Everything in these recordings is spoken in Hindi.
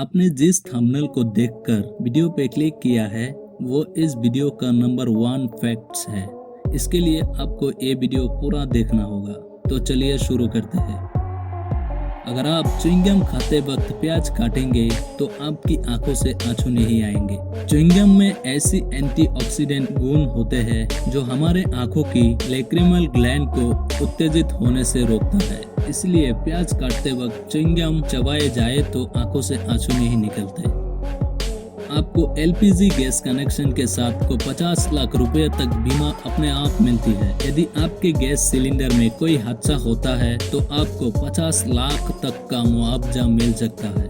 आपने जिस थंबनेल को देखकर वीडियो पे क्लिक किया है वो इस वीडियो का नंबर 1 फैक्ट्स है। इसके लिए आपको ये वीडियो पूरा देखना होगा। तो चलिए शुरू करते हैं। अगर आप च्युइंगम खाते वक्त प्याज काटेंगे तो आपकी आंखों से आंसू नहीं आएंगे। च्युइंगम में ऐसी एंटीऑक्सीडेंट गुण होते हैं जो हमारे आंखों की लैक्रिमल ग्लैंड को उत्तेजित होने से रोकता है। इसलिए प्याज काटते वक्त च्युइंगम चबाए जाए तो आंखों से आंसू नहीं निकलते। आपको एलपीजी गैस कनेक्शन के साथ को 50 लाख रुपए तक बीमा अपने आप मिलती है। यदि आपके गैस सिलेंडर में कोई हादसा होता है तो आपको 50 लाख तक का मुआवजा मिल सकता है।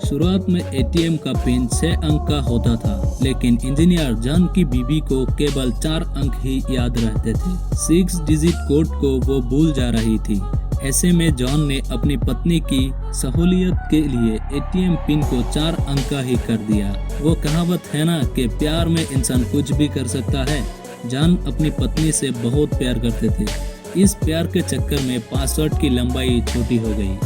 शुरुआत में एटीएम का पिन 6 अंक का होता था, लेकिन इंजीनियर जॉन की बीबी को केवल 4 अंक ही याद रहते थे। 6 डिजिट कोड को वो भूल जा रही थी। ऐसे में जॉन ने अपनी पत्नी की सहूलियत के लिए एटीएम पिन को 4 अंक का ही कर दिया। वो कहावत है ना कि प्यार में इंसान कुछ भी कर सकता है। जॉन अपनी पत्नी से बहुत प्यार करते थे। इस प्यार के चक्कर में पासवर्ड की लंबाई छोटी हो गई।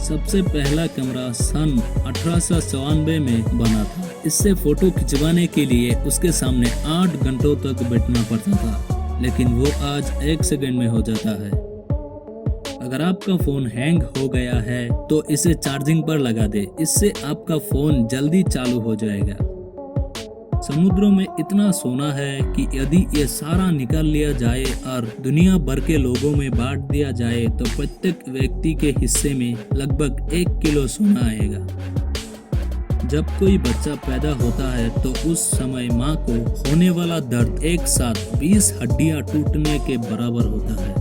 सबसे पहला कैमरा सन 1894 में बना था। इससे फोटो खिंचवाने के लिए उसके सामने 8 घंटों तक बैठना पड़ता था, लेकिन वो आज 1 सेकंड में हो जाता है। अगर आपका फोन हैंग हो गया है तो इसे चार्जिंग पर लगा दे। इससे आपका फोन जल्दी चालू हो जाएगा। समुद्रों में इतना सोना है कि यदि ये सारा निकाल लिया जाए और दुनिया भर के लोगों में बांट दिया जाए तो प्रत्येक व्यक्ति के हिस्से में लगभग 1 किलो सोना आएगा। जब कोई बच्चा पैदा होता है तो उस समय माँ को होने वाला दर्द एक साथ 20 हड्डियां टूटने के बराबर होता है।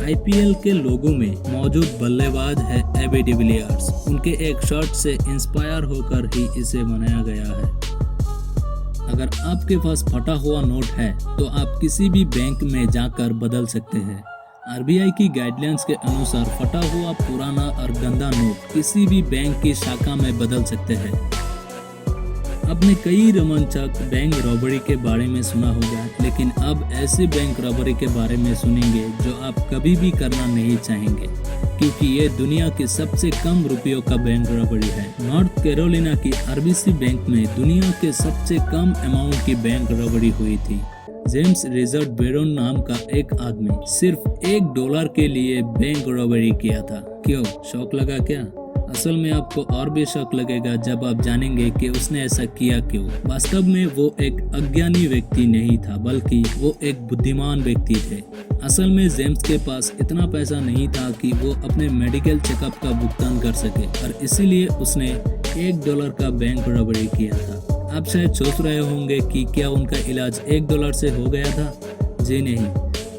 आईपीएल के लोगों में मौजूद बल्लेबाज है एबी डिविलियर्स। उनके एक शॉट से इंस्पायर होकर ही इसे बनाया गया है। अगर आपके पास फटा हुआ नोट है तो आप किसी भी बैंक में जाकर बदल सकते हैं। आरबीआई की गाइडलाइंस के अनुसार फटा हुआ पुराना और गंदा नोट किसी भी बैंक की शाखा में बदल सकते हैं। आपने कई रोमांचक बैंक रॉबरी के बारे में सुना होगा, लेकिन अब ऐसी बैंक रॉबरी के बारे में सुनेंगे जो आप कभी भी करना नहीं चाहेंगे, क्योंकि ये दुनिया की सबसे कम रुपयों का बैंक रॉबरी है। नॉर्थ कैरोलिना की आरबीसी बैंक में दुनिया के सबसे कम अमाउंट की बैंक रॉबरी हुई थी। जेम्स रिचर्ड बेरोन नाम का एक आदमी सिर्फ $1 के लिए बैंक रॉबरी किया था। क्यों, शौक लगा क्या? असल में आपको और भी शौक लगेगा जब आप जानेंगे कि उसने ऐसा किया क्यों। वास्तव में वो एक अज्ञानी व्यक्ति नहीं था, बल्कि वो एक बुद्धिमान व्यक्ति थे। असल में जेम्स के पास इतना पैसा नहीं था कि वो अपने मेडिकल चेकअप का भुगतान कर सके, और इसीलिए उसने $1 का बैंक रॉबरी किया था। आप शायद सोच रहे होंगे कि क्या उनका इलाज $1 से हो गया था? जी नहीं,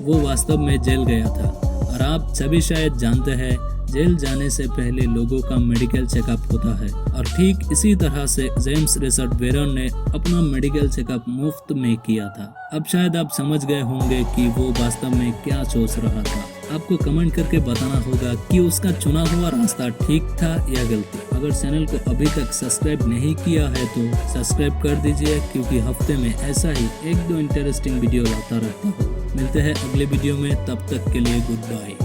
वो वास्तव में जेल गया था। और आप सभी शायद जानते हैं जेल जाने से पहले लोगों का मेडिकल चेकअप होता है, और ठीक इसी तरह से जेम्स रिचर्ड बेरोन ने अपना मेडिकल चेकअप मुफ्त में किया था। अब शायद आप समझ गए होंगे कि वो वास्तव में क्या सोच रहा था। आपको कमेंट करके बताना होगा कि उसका चुना हुआ रास्ता ठीक था या गलती। अगर चैनल को अभी तक सब्सक्राइब नहीं किया है तो सब्सक्राइब कर दीजिए, क्योंकि हफ्ते में ऐसा ही 1-2 इंटरेस्टिंग वीडियो लाता रहता हूँ। मिलते हैं अगले वीडियो में, तब तक के लिए गुड बाय।